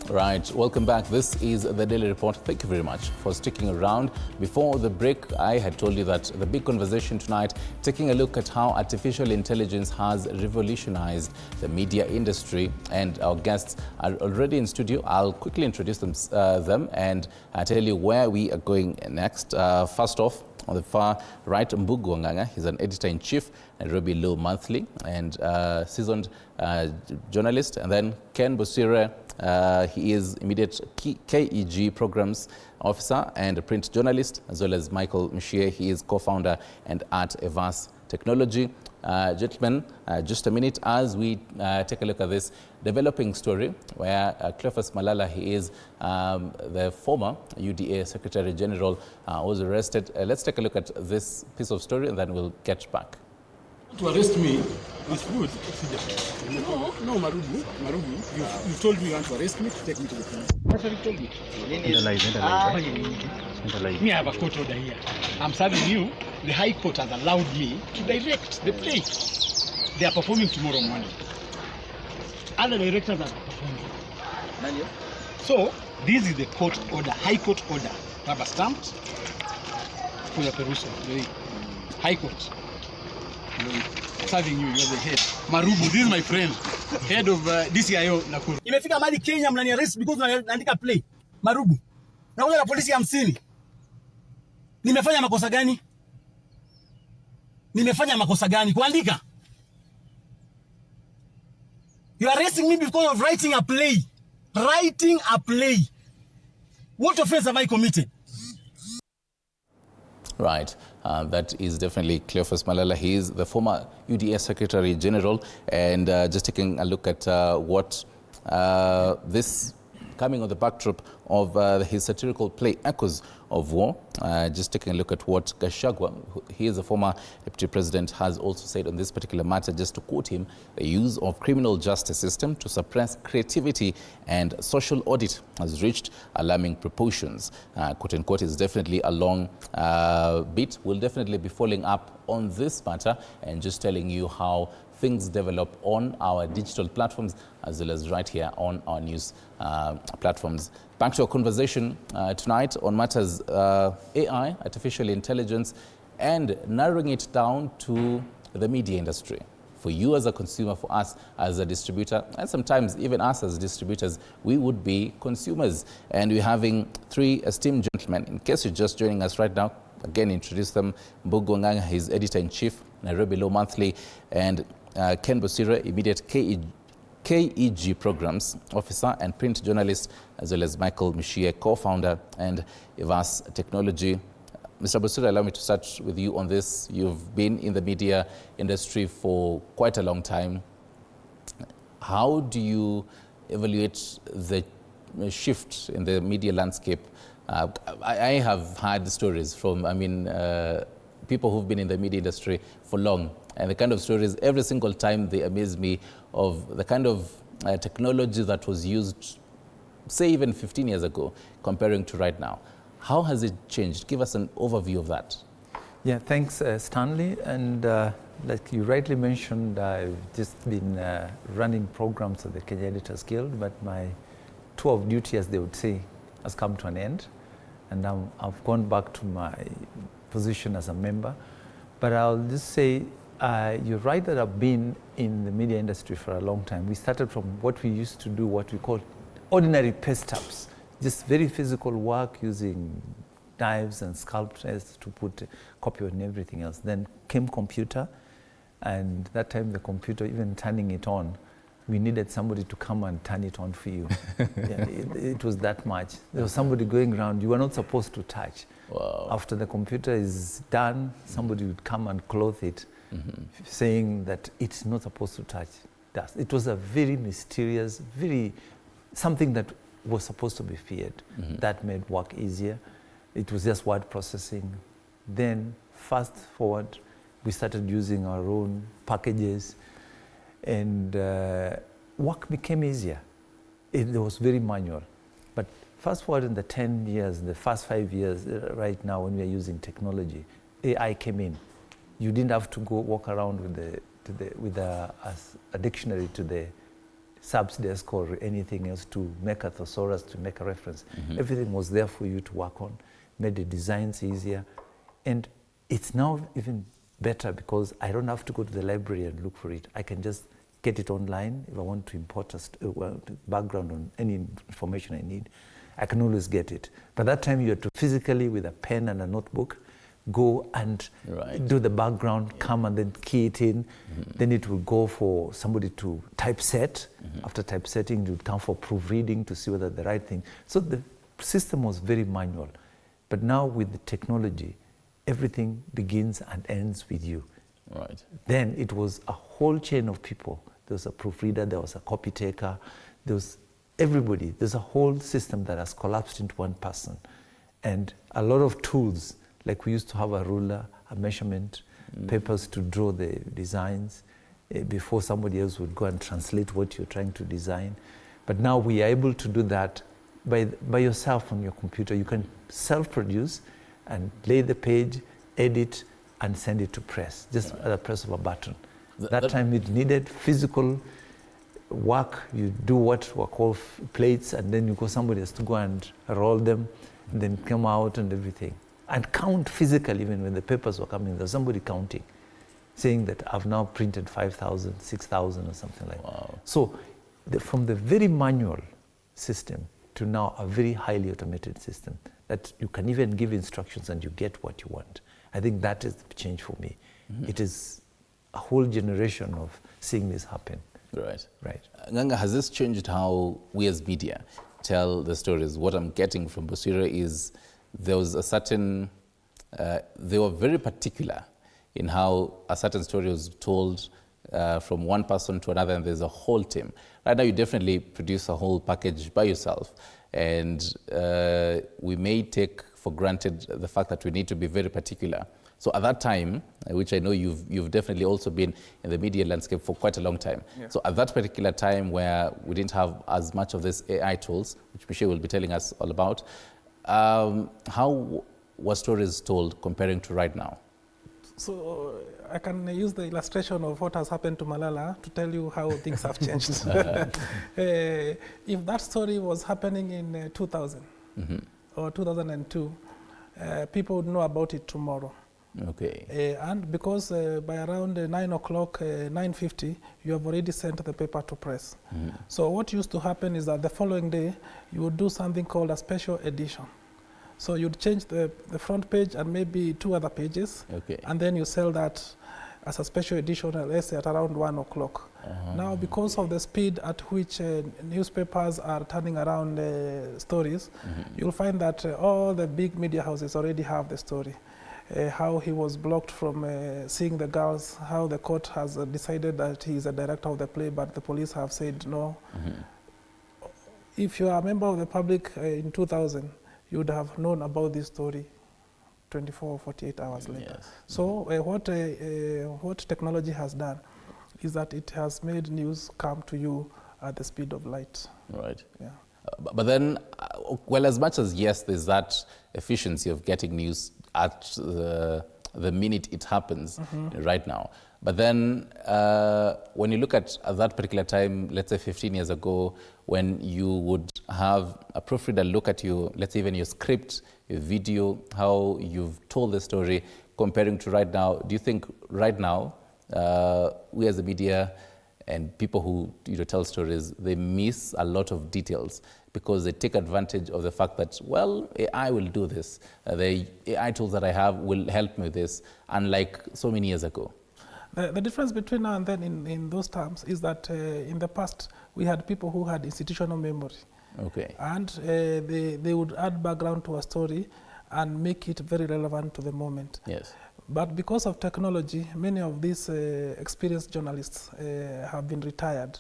Right, welcome back. This is the Daily Report. Thank you very much for sticking around. Before the break, I had told you that the big conversation tonight, taking a look at how artificial intelligence has revolutionized the media industry, and our guests are already in studio. I'll quickly introduce them and tell you where we are going next. First off, on the far right, Mbugu Nganga, he's an editor-in-chief, Nairobi Law Monthly, and seasoned journalist. And then Ken Bosire, he is immediate KEG programs officer and a print journalist, as well as Michael Mshie, he is co-founder and at Evas Technology. Gentlemen, just a minute as we take a look at this developing story where Cleophas Malala, he is the former UDA Secretary General, was arrested. Let's take a look at this piece of story and then we'll get back. To arrest me is good. No, Marubu, you told me you want to arrest me to take me to the police. That's what you told me. Me, I have a court order here. I'm serving you. The High Court has allowed me to direct the play. They are performing tomorrow morning. Other directors are performing. So, this is the court order, High Court order. Rubber stamped for your perusal. High Court. Serving you, you're the head. Marubu, this is my friend. Head of DCIO Nakuru. Imefika mali Kenya mnani arrest because naandika play. Marubu. Nakuja na polisi 50. Nimefanya makosa gani? Nimefanya makosa gani? Kuandika. You are arresting me because of writing a play. Writing a play. What offense have I committed? Right. That is definitely Cleophas Malala. He is the former UDA Secretary General. And just taking a look at what this coming on the backdrop of his satirical play Echoes of War. Just taking a look at what Gachagua, he is a former deputy president, has also said on this particular matter. Just to quote him, the use of criminal justice system to suppress creativity and social audit has reached alarming proportions. Quote unquote is definitely a long bit. We'll definitely be following up on this matter and just telling you how things develop on our digital platforms as well as right here on our news platforms. Back to our conversation tonight on matters AI, artificial intelligence, and narrowing it down to the media industry. For you as a consumer, for us as a distributor, and sometimes even us as distributors, we would be consumers. And we're having three esteemed gentlemen. In case you're just joining us right now, again, introduce them. Mbugu Nganga, he's editor-in-chief, Nairobi Law Monthly, and Ken Bosire, immediate KEG programs officer and print journalist, as well as Michael Mshie, co-founder and Evas Technology. Mr. Bosire, allow me to start with you on this. You've been in the media industry for quite a long time. How do you evaluate the shift in the media landscape? I have heard stories from, people who've been in the media industry for long, and the kind of stories every single time they amaze me of the kind of technology that was used, say even 15 years ago, comparing to right now. How has it changed? Give us an overview of that. Yeah, thanks, Stanley. And like you rightly mentioned, I've just been running programs at the Kenya Editors Guild, but my tour of duty, as they would say, has come to an end. And now I've gone back to my position as a member. But I'll just say, you're right that I've been in the media industry for a long time. We started from what we used to do, what we call ordinary paste ups, just very physical work using knives and sculptures to put copy on everything else. Then came computer, and that time the computer, even turning it on, we needed somebody to come and turn it on for you. Yeah, it was that much. There was somebody going around, you were not supposed to touch. Wow. After the computer is done, somebody would come and clothe it, saying that it's not supposed to touch dust. It was a very mysterious, something that was supposed to be feared. That made work easier. It was just word processing. Then, fast forward, we started using our own packages, and work became easier. It was very manual. But fast forward in the 10 years, the first 5 years, right now when we are using technology, AI came in. You didn't have to go walk around with a dictionary to the subs desk or anything else to make a thesaurus, to make a reference. Everything was there for you to work on, made the designs easier. And it's now even better because I don't have to go to the library and look for it. I can just get it online. If I want to import a background on any information I need, I can always get it. But that time you had to physically, with a pen and a notebook, go and do the background, come and then key it in. Then it will go for somebody to typeset. After typesetting, it would come for proofreading to see whether the right thing. So the system was very manual. But now with the technology, everything begins and ends with you. Right. Then it was a whole chain of people. There was a proofreader, there was a copy taker, there was everybody. There's a whole system that has collapsed into one person. And a lot of tools, like we used to have a ruler, a measurement, papers to draw the designs before somebody else would go and translate what you're trying to design. But now we are able to do that by yourself on your computer. You can self-produce and lay the page, edit, and send it to press, just at the press of a button. That time it needed physical work. You do what were called plates, and then somebody has to go and roll them, and then come out and everything. And count physically, even when the papers were coming, there's somebody counting, saying that I've now printed 5,000, 6,000 or something like that. So from the very manual system to now a very highly automated system that you can even give instructions and you get what you want. I think that is the change for me. It is a whole generation of seeing this happen. Right. Right. Nganga, has this changed how we as media tell the stories? What I'm getting from Busira is there was a certain, they were very particular in how a certain story was told from one person to another, and there's a whole team. Right now you definitely produce a whole package by yourself, and we may take for granted the fact that we need to be very particular. So at that time, which I know you've definitely also been in the media landscape for quite a long time. Yeah. So at that particular time where we didn't have as much of these AI tools, which Michelle will be telling us all about, how were stories told comparing to right now? So I can use the illustration of what has happened to Malala to tell you how things have changed. If that story was happening in 2000 or 2002, people would know about it tomorrow. Okay. And because by around 9 o'clock, 9:50, you have already sent the paper to press. So what used to happen is that the following day, you would do something called a special edition. So you'd change the front page and maybe 2 other pages, and then you sell that as a special edition, let's say at around 1 o'clock. Now, because of the speed at which newspapers are turning around stories, you'll find that all the big media houses already have the story. How he was blocked from seeing the girls, how the court has decided that he is a director of the play, but the police have said no. If you are a member of the public in 2000, you would have known about this story 24 or 48 hours later. Yes. So what technology has done is that it has made news come to you at the speed of light. Right. Yeah. But then, well, as much as yes, there's that efficiency of getting news at the minute it happens right now. But then when you look at that particular time, let's say 15 years ago, when you would have a proofreader look at you, let's say even your script, your video, how you've told the story, comparing to right now, do you think right now, we as the media and people who tell stories, they miss a lot of details because they take advantage of the fact that, well, AI will do this. The AI tools that I have will help me with this, unlike so many years ago. The difference between now and then in those terms is that in the past, we had people who had institutional memory. Okay. And they would add background to a story and make it very relevant to the moment. Yes. But because of technology, many of these experienced journalists have been retired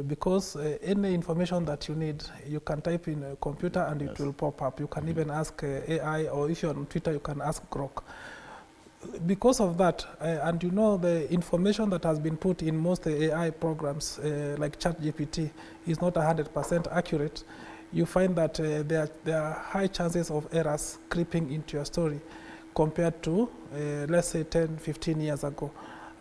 because any information that you need, you can type in a computer and it will pop up. You can even ask AI, or if you're on Twitter, you can ask Grok. Because of that, and the information that has been put in most AI programs like ChatGPT is not 100% accurate, you find that there are high chances of errors creeping into your story compared to, let's say, 10, 15 years ago.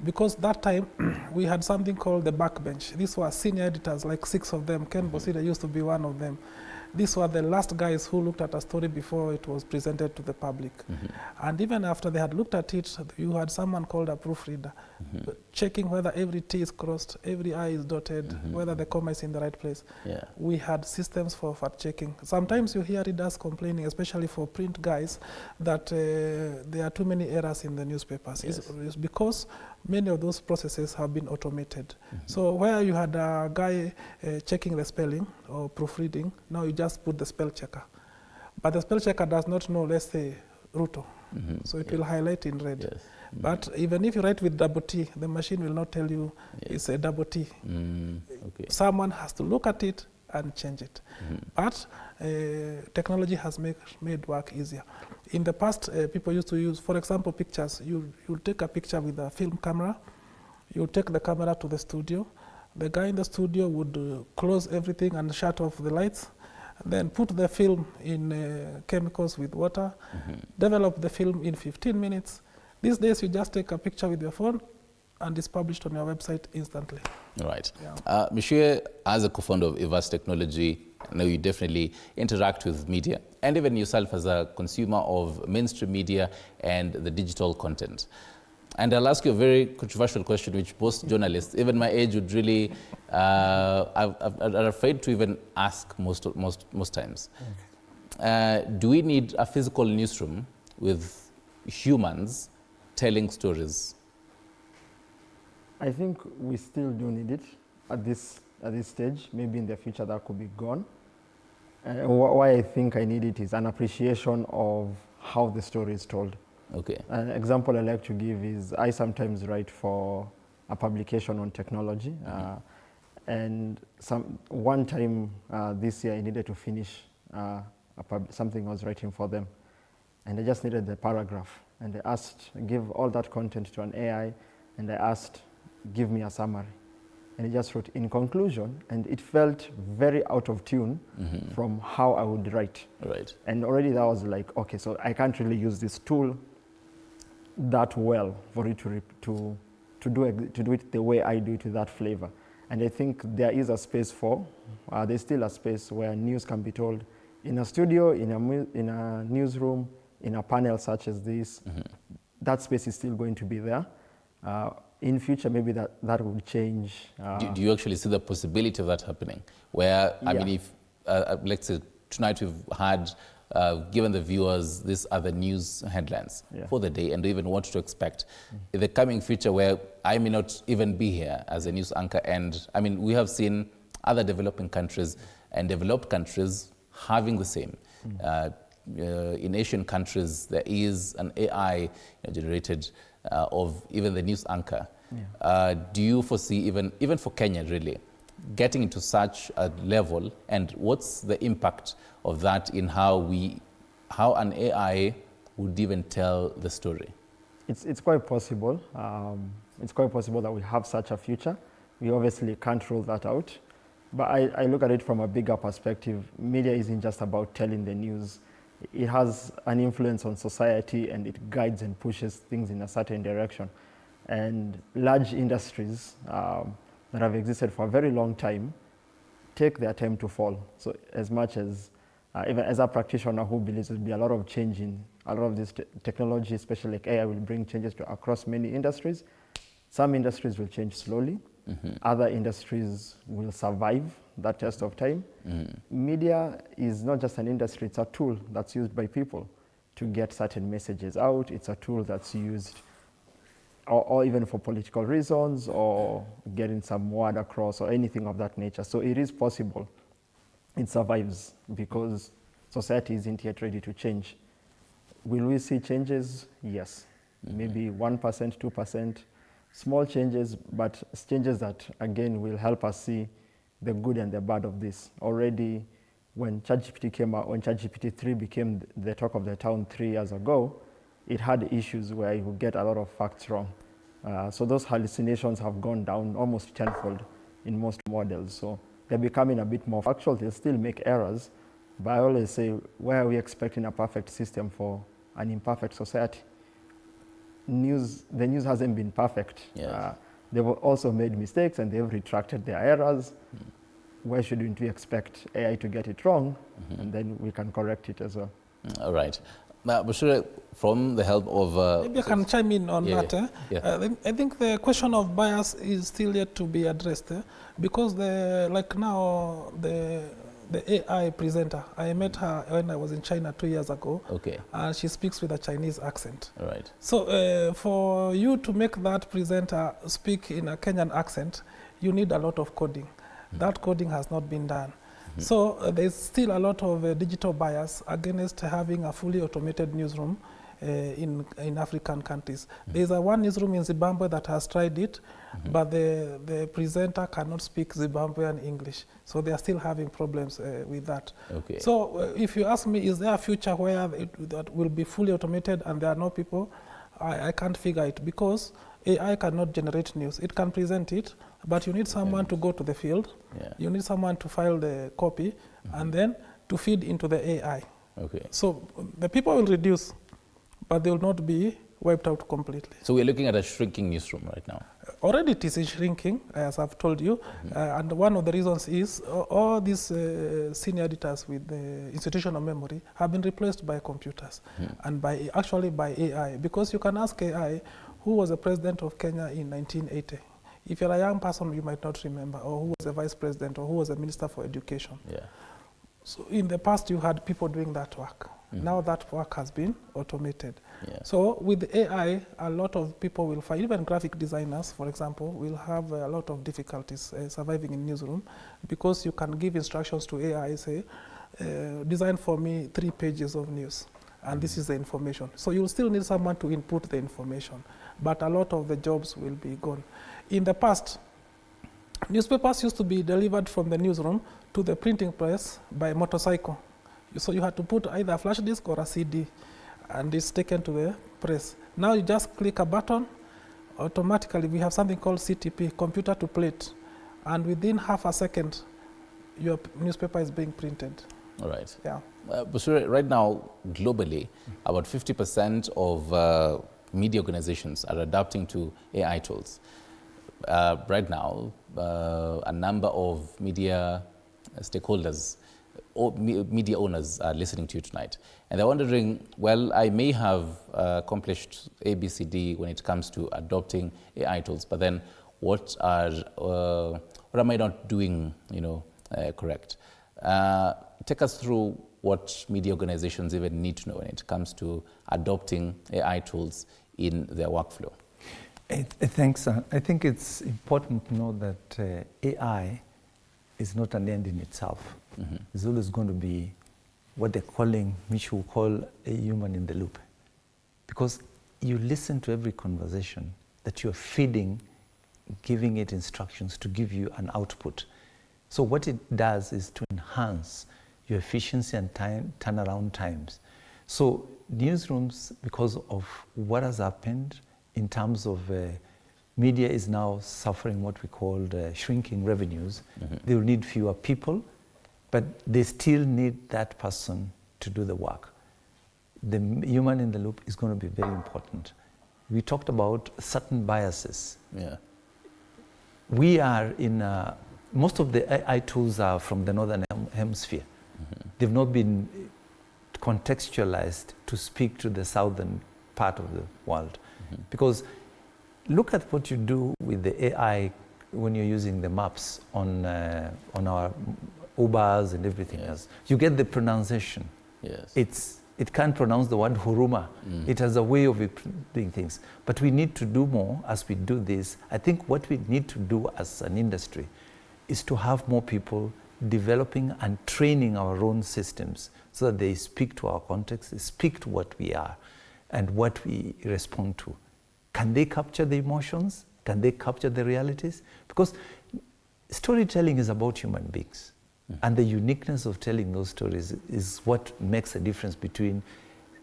because that time we had something called the backbench. These were senior editors, like 6 of them. Ken Bosida used to be one of them. These were the last guys who looked at a story before it was presented to the public. And even after they had looked at it, you had someone called a proofreader, checking whether every T is crossed, every I is dotted, whether the comma is in the right place. Yeah. We had systems for fact checking. Sometimes you hear readers complaining, especially for print guys, that there are too many errors in the newspapers. Yes. It's because many of those processes have been automated. So where you had a guy checking the spelling or proofreading, now you just put the spell checker. But the spell checker does not know, let's say, Ruto. So it will highlight in red. Yes. But even if you write with double T, the machine will not tell you it's a double T. Okay. Someone has to look at it and change it. But technology has made work easier. In the past, people used to use, for example, pictures. You take a picture with a film camera, you take the camera to the studio, the guy in the studio would close everything and shut off the lights, then put the film in chemicals with water, develop the film in 15 minutes. These days, you just take a picture with your phone and it's published on your website instantly. Right. Yeah. Monsieur, as a co-founder of Evast Technology, I know you definitely interact with media, and even yourself as a consumer of mainstream media and the digital content. And I'll ask you a very controversial question, which most journalists, even my age, would really are afraid to even ask most times. Do we need a physical newsroom with humans telling stories? I think we still do need it at this stage. Maybe in the future that could be gone. Why I think I need it is an appreciation of how the story is told. Okay. An example I like to give is I sometimes write for a publication on technology, and one time this year I needed to finish something I was writing for them, and I just needed the paragraph, and I asked, give all that content to an AI, and I asked, give me a summary. And he just wrote, in conclusion, and it felt very out of tune from how I would write. Right. And already that was like, okay, so I can't really use this tool that well for it to do it the way I do it with that flavor. And I think there is a space there's still a space where news can be told in a studio, in a newsroom, in a panel such as this. That space is still going to be there. In future, maybe that will change. Do you actually see the possibility of that happening? Where, I mean, if, let's say, tonight we've had, given the viewers these other news headlines for the day, and they even want to expect in the coming future where I may not even be here as a news anchor. And I mean, we have seen other developing countries and developed countries having the same. In Asian countries, there is an AI generated of even the news anchor. Do you foresee, even for Kenya really, getting into such a level, and what's the impact of that in how an AI would even tell the story? It's quite possible. It's quite possible that we have such a future. We obviously can't rule that out. But I look at it from a bigger perspective. Media isn't just about telling the news. It has an influence on society, and it guides and pushes things in a certain direction. And large industries that have existed for a very long time take their time to fall. So as much as, even as a practitioner who believes there'll be a lot of change in a lot of this technology, especially like AI, will bring changes across many industries. Some industries will change slowly. Other industries will survive that test of time. Media is not just an industry, it's a tool that's used by people to get certain messages out. It's a tool that's used or even for political reasons or getting some word across or anything of that nature. So it is possible it survives because society isn't yet ready to change. Will we see changes? Yes. Maybe 1%, 2%. Small changes, but changes that, again, will help us see the good and the bad of this. Already, when ChatGPT came out, when ChatGPT 3 became the talk of the town 3 years ago, it had issues where you would get a lot of facts wrong. So those hallucinations have gone down almost tenfold in most models. So they're becoming a bit more factual. They'll still make errors, but I always say, where are we expecting a perfect system for an imperfect society? the news hasn't been perfect. Yes. They've also made mistakes and they've retracted their errors. Why shouldn't we expect AI to get it wrong, and then we can correct it as well? All right. But sure, from the help of... Maybe I can chime in on that. I think the question of bias is still yet to be addressed, because like now the AI presenter, I met her when I was in China 2 years ago. Okay. And she speaks with a Chinese accent. All right. So for you to make that presenter speak in a Kenyan accent, you need a lot of coding. That coding has not been done. So there's still a lot of digital bias against having a fully automated newsroom in African countries. There's one newsroom in Zimbabwe that has tried it, but the presenter cannot speak Zimbabwean English. So they are still having problems with that. Okay. So if you ask me, is there a future where that will be fully automated and there are no people? I can't figure it, because AI cannot generate news. It can present it, but you need someone to go to the field. Yeah. You need someone to file the copy and then to feed into the AI. Okay. So the people will reduce, but they will not be wiped out completely. So we're looking at a shrinking newsroom right now. Already it is shrinking, as I've told you, and one of the reasons is all these senior editors with the institutional memory have been replaced by computers and actually by AI, because you can ask AI who was the president of Kenya in 1980. If you're a young person, you might not remember, or who was the vice president, or who was the minister for education. Yeah. So in the past, you had people doing that work. Now that work has been automated. Yeah. So with AI, a lot of people will find, even graphic designers, for example, will have a lot of difficulties surviving in newsroom, because you can give instructions to AI, say, design for me 3 pages of news, and this is the information. So you'll still need someone to input the information, but a lot of the jobs will be gone. In the past, newspapers used to be delivered from the newsroom to the printing press by motorcycle. So you had to put either a flash disk or a CD, and it's taken to the press. Now you just click a button, automatically we have something called CTP, computer to plate, and within half a second, your newspaper is being printed. All right. Yeah. Busure, right now, globally, about 50% of media organizations are adapting to AI tools. Right now, a number of media stakeholders, media owners are listening to you tonight, and they're wondering, well, I may have accomplished A, B, C, D when it comes to adopting AI tools, but then what am I not doing, correct? Take us through what media organizations even need to know when it comes to adopting AI tools in their workflow. Thanks. I think it's important to know that AI is not an end in itself. It's always going to be what they're calling, which we call a human in the loop. Because you listen to every conversation that you're feeding, giving it instructions to give you an output. So what it does is to enhance your efficiency and turnaround times. So newsrooms, because of what has happened in terms of media is now suffering what we call shrinking revenues. They will need fewer people, but they still need that person to do the work. The human in the loop is going to be very important. We talked about certain biases. Yeah. We are in, most of the AI tools are from the northern hemisphere. They've not been contextualized to speak to the southern part of the world. Because look at what you do with the AI when you're using the maps on our Ubers and everything else. You get the pronunciation. Yes. It can't pronounce the word huruma. It has a way of doing things. But we need to do more as we do this. I think what we need to do as an industry is to have more people developing and training our own systems so that they speak to our context, they speak to what we are and what we respond to. Can they capture the emotions? Can they capture the realities? Because storytelling is about human beings. And the uniqueness of telling those stories is what makes a difference between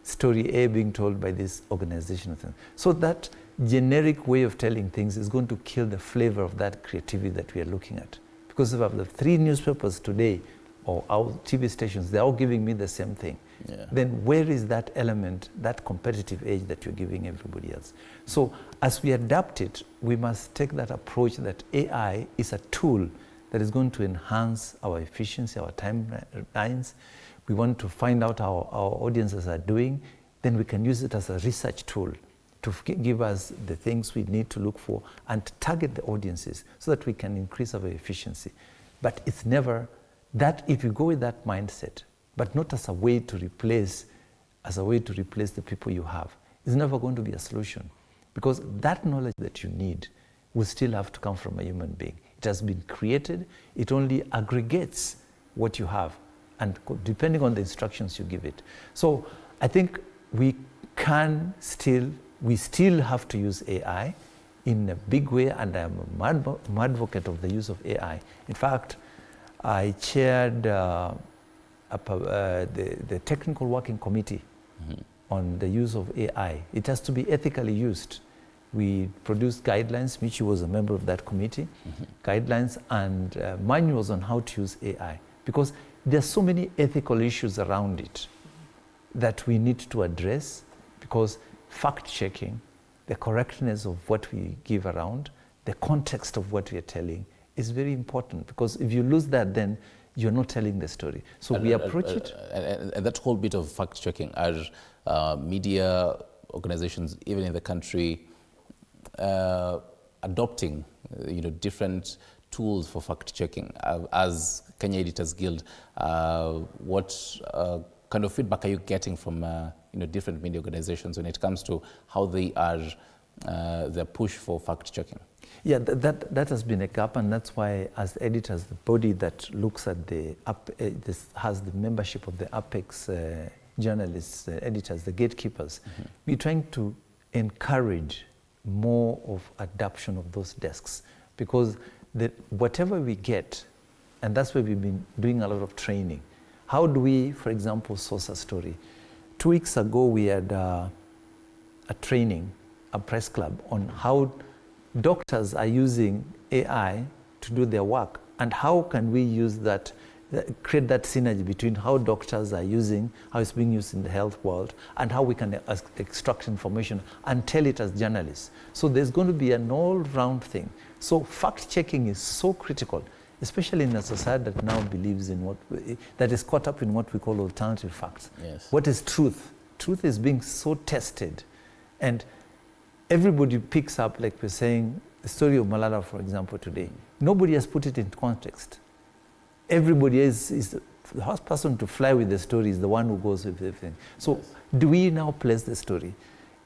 story A being told by this organization. So that generic way of telling things is going to kill the flavor of that creativity that we are looking at. Because if I have the 3 newspapers today, or our TV stations, they're all giving me the same thing. then where is that element, that competitive edge that you're giving everybody else? So as we adapt it, we must take that approach that AI is a tool that is going to enhance our efficiency, our timelines. We want to find out how our audiences are doing, then we can use it as a research tool to give us the things we need to look for and target the audiences so that we can increase our efficiency. But it's never that, if you go with that mindset, but not as a way to replace the people you have, it's never going to be a solution, because that knowledge that you need will still have to come from a human being. It has been created, it only aggregates what you have, and depending on the instructions you give it. So I think we still have to use AI in a big way, and I'm a mad advocate of the use of AI. In fact, I chaired the technical working committee on the use of AI. It has to be ethically used. We produced guidelines, Michi was a member of that committee, guidelines and manuals on how to use AI, because there's so many ethical issues around it that we need to address, because fact-checking, the correctness of what we give around, the context of what we are telling is very important, because if you lose that, then you're not telling the story. So we approach it. And that whole bit of fact-checking, are media organizations, even in the country, adopting different tools for fact-checking? As Kenya Editors Guild, what kind of feedback are you getting from different media organizations when it comes to how they are their push for fact-checking? Yeah, that has been a gap, and that's why, as editors, the body that looks at has the membership of the Apex journalists, editors, the gatekeepers, we're trying to encourage more of adoption of those desks, because whatever we get, and that's where we've been doing a lot of training. How do we, for example, source a story? 2 weeks ago, we had a training, a press club, on how doctors are using AI to do their work, and how can we use that, create that synergy between how doctors are using, how it's being used in the health world, and how we can extract information and tell it as journalists. So there's going to be an all-round thing. So fact-checking is so critical, especially in a society that now believes in that is caught up in what we call alternative facts. Yes. What is truth? Truth is being so tested, and everybody picks up, like we're saying, the story of Malala, for example, today. Nobody has put it in context. Everybody is the first person to fly with the story is the one who goes with everything. So do we now place the story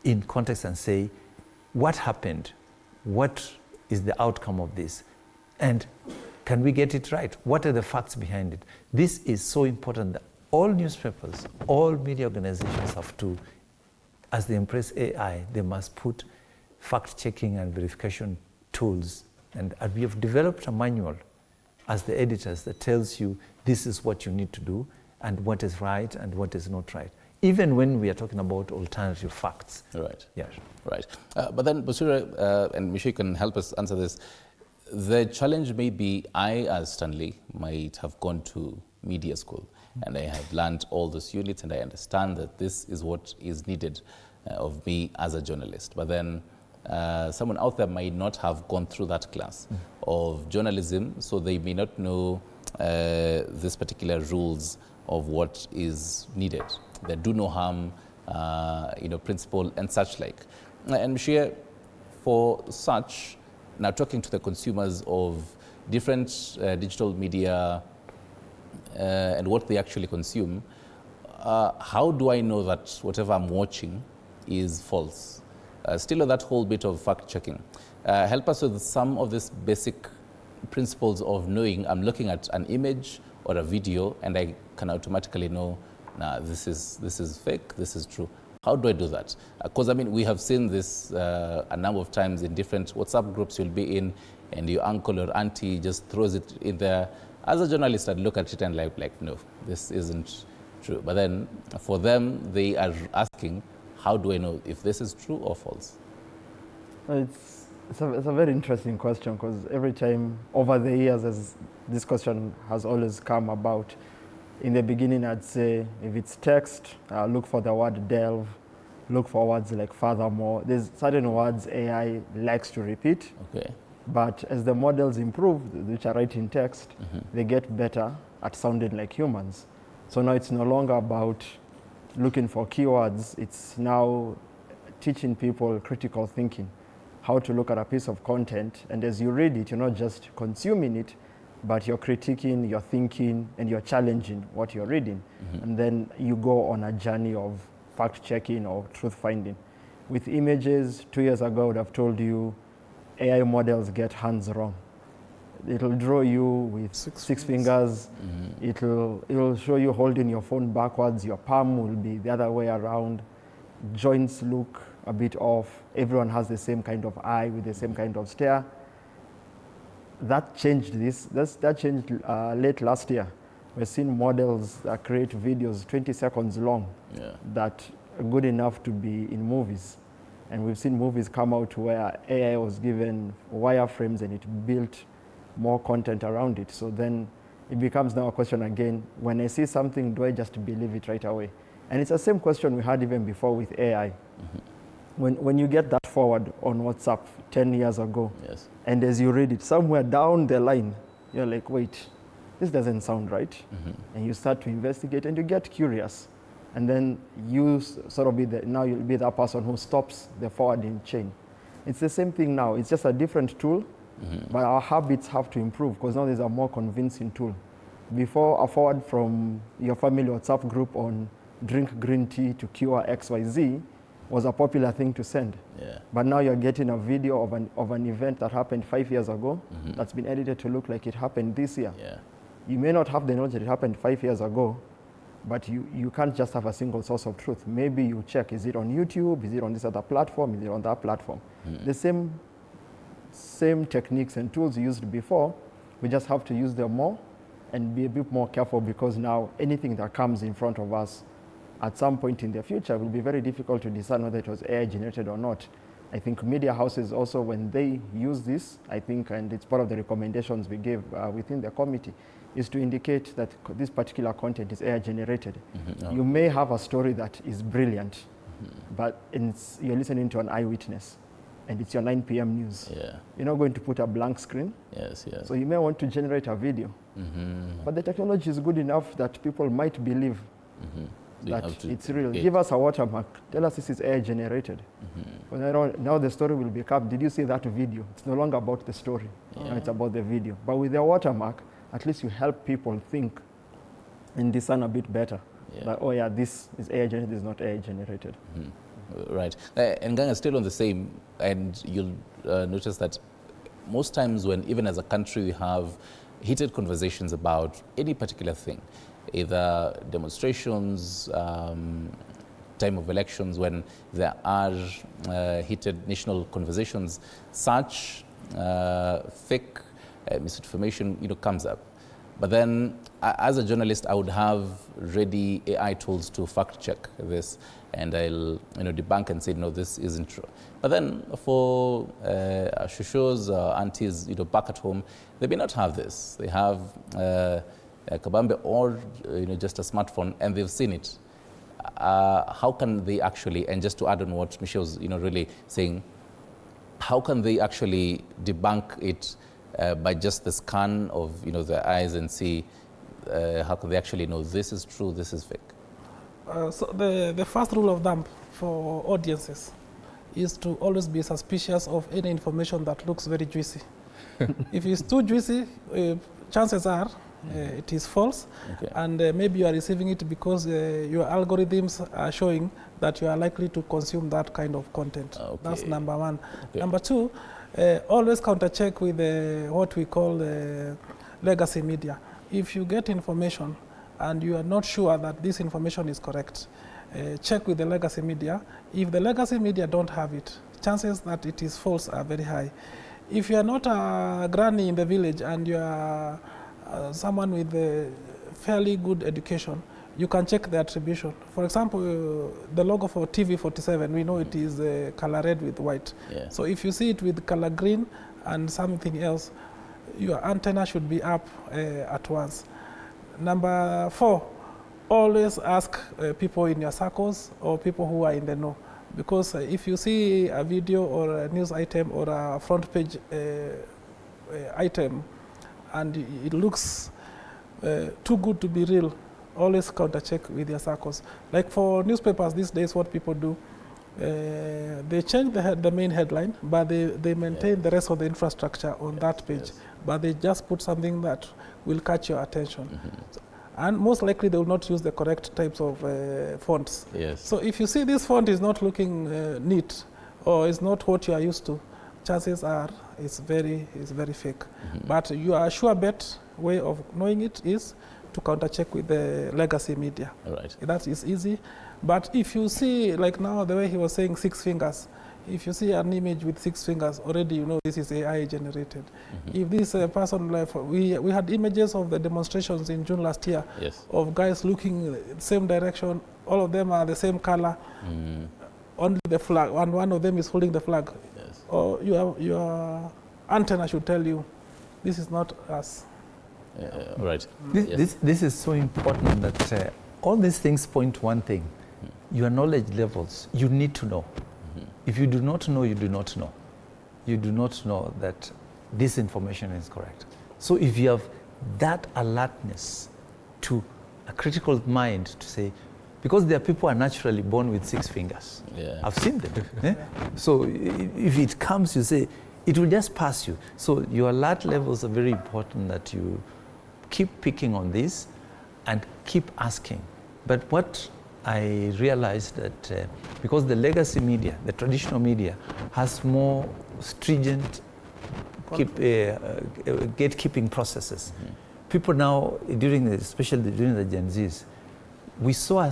in context and say, what happened? What is the outcome of this? And can we get it right? What are the facts behind it? This is so important that all newspapers, all media organizations have to, as they embrace AI, they must put fact-checking and verification tools. And we have developed a manual as the editors that tells you this is what you need to do and what is right and what is not right, even when we are talking about alternative facts. Right. Yes. Right. But then, Basura and Michi can help us answer this. The challenge may be, I, as Stanley, might have gone to media school and I have learned all those units and I understand that this is what is needed of me as a journalist. But then someone out there might not have gone through that class of journalism, so they may not know these particular rules of what is needed. The do no harm, principle and such like. And Mshia, for such, now talking to the consumers of different digital media and what they actually consume, how do I know that whatever I'm watching is false? Still on that whole bit of fact-checking, help us with some of these basic principles of knowing I'm looking at an image or a video and I can automatically know, nah, this is fake, this is true. How do I do that? Because we have seen this a number of times in different WhatsApp groups you'll be in, and your uncle or auntie just throws it in there. As a journalist, I'd look at it and like, no, this isn't true. But then for them, they are asking, how do I know if this is true or false? It's a very interesting question, because every time over the years, as this question has always come about, In the beginning, I'd say if it's text, look for the word delve, look for words like furthermore. There's certain words AI likes to repeat. Okay. But as the models improve, which are writing text, they get better at sounding like humans. So now it's no longer about looking for keywords. It's now teaching people critical thinking, how to look at a piece of content. And as you read it, you're not just consuming it, but you're critiquing, you're thinking, and you're challenging what you're reading. And then you go on a journey of fact-checking or truth-finding. With images, 2 years ago, I would have told you AI models get hands wrong. It'll draw you with six fingers. It'll show you holding your phone backwards. Your palm will be the other way around. Joints look a bit off. Everyone has the same kind of eye with the same kind of stare. That changed that changed late last year. We're seeing models that create videos 20 seconds long that are good enough to be in movies. And we've seen movies come out where AI was given wireframes and it built more content around it. So then it becomes now a question again, when I see something, do I just believe it right away? And it's the same question we had even before with AI. When you get that forward on WhatsApp 10 years ago, and as you read it, somewhere down the line, you're like, wait, this doesn't sound right. And you start to investigate and you get curious. And then you sort of now you'll be the person who stops the forwarding chain. It's the same thing now. It's just a different tool, but our habits have to improve because now there's a more convincing tool. Before, a forward from your family WhatsApp group on drink green tea to cure XYZ was a popular thing to send. But now you're getting a video of an event that happened 5 years ago that's been edited to look like it happened this year. You may not have the knowledge that it happened 5 years ago, but you can't just have a single source of truth. Maybe you check, is it on YouTube? Is it on this other platform? Is it on that platform? The same techniques and tools used before, we just have to use them more and be a bit more careful because now anything that comes in front of us at some point in the future will be very difficult to discern whether it was AI generated or not. I think media houses also, when they use this, I think, and it's part of the recommendations we gave within the committee, is to indicate that this particular content is AI generated. You may have a story that is brilliant, but you're listening to an eyewitness and it's your 9 p.m. news. You're not going to put a blank screen. So you may want to generate a video. But the technology is good enough that people might believe that it's real. Give us a watermark. Tell us this is AI generated. Now the story will become, did you see that video? It's no longer about the story. Now it's about the video. But with the watermark, at least you help people think and discern a bit better. That, oh yeah, this is AI generated, this is not AI generated. Right. And Ganga, still on the same, and you'll notice that most times when, even as a country, we have heated conversations about any particular thing, either demonstrations, time of elections, when there are heated national conversations, such fake misinformation, comes up. But then, as a journalist, I would have ready AI tools to fact check this, and I'll debunk and say, no, this isn't true. But then, for shushos, aunties, back at home, they may not have this. They have a kabambe or just a smartphone, and they've seen it. How can they actually, and just to add on what Michelle's really saying, how can they actually debunk it by just the scan of their eyes and see how can they actually know this is true, this is fake? So the first rule of thumb for audiences is to always be suspicious of any information that looks very juicy. If it's too juicy, chances are it is false, and maybe you are receiving it because your algorithms are showing that you are likely to consume that kind of content. That's number one. Number two, always counter-check with what we call legacy media. If you get information and you are not sure that this information is correct, check with the legacy media. If the legacy media don't have it, chances that it is false are very high. If you are not a granny in the village and you are someone with a fairly good education, you can check the attribution. For example, the logo for TV47, we know it is color red with white. So if you see it with color green and something else, your antenna should be up at once. Number 4, always ask people in your circles or people who are in the know. Because if you see a video or a news item or a front page item and it looks too good to be real, always counter check with your circles. Like for newspapers these days, what people do, they change the main headline, but they maintain the rest of the infrastructure on that page. But they just put something that will catch your attention. So, and most likely they will not use the correct types of fonts. Yes. So if you see this font is not looking neat or is not what you are used to, chances are it's very fake. But your sure bet way of knowing it is to counter check with the legacy media. All right. That is easy. But if you see, like now, the way he was saying 6 fingers, if you see an image with 6 fingers, already you know this is AI generated. If this person, like, we had images of the demonstrations in June last year of guys looking the same direction, all of them are the same color, only the flag, and one of them is holding the flag. Or your antenna should tell you, this is not us. Right. This is so important that all these things point to one thing. Your knowledge levels, you need to know. If you do not know, you do not know. You do not know that this information is correct. So if you have that alertness to a critical mind to say, because there are people who are naturally born with 6 fingers. I've seen them. So if it comes, you say, it will just pass you. So your alert levels are very important, that you keep picking on this and keep asking. But what I realized that because the legacy media, the traditional media, has more stringent gatekeeping processes. People now, especially during the Gen Zs, we saw a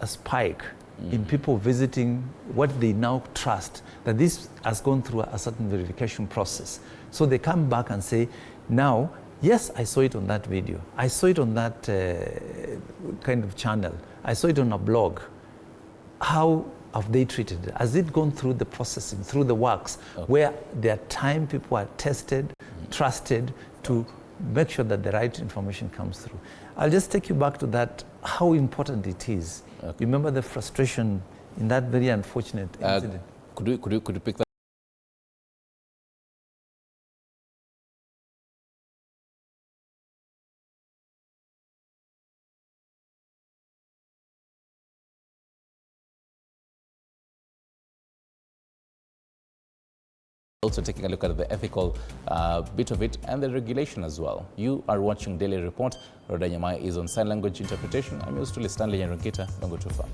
spike in people visiting what they now trust, that this has gone through a certain verification process. So they come back and say, now, yes, I saw it on that video. I saw it on that kind of channel. I saw it on a blog. How have they treated it? Has it gone through the processing, through the works, where there are time people are tested, trusted to make sure that the right information comes through? I'll just take you back to that, how important it is. Remember the frustration in that very unfortunate incident? Could you pick that? Also taking a look at the ethical bit of it and the regulation as well. You are watching Daily Report. Roda Nyamai is on sign language interpretation. I'm yours truly, Stanley Nyarungita. Don't go too far.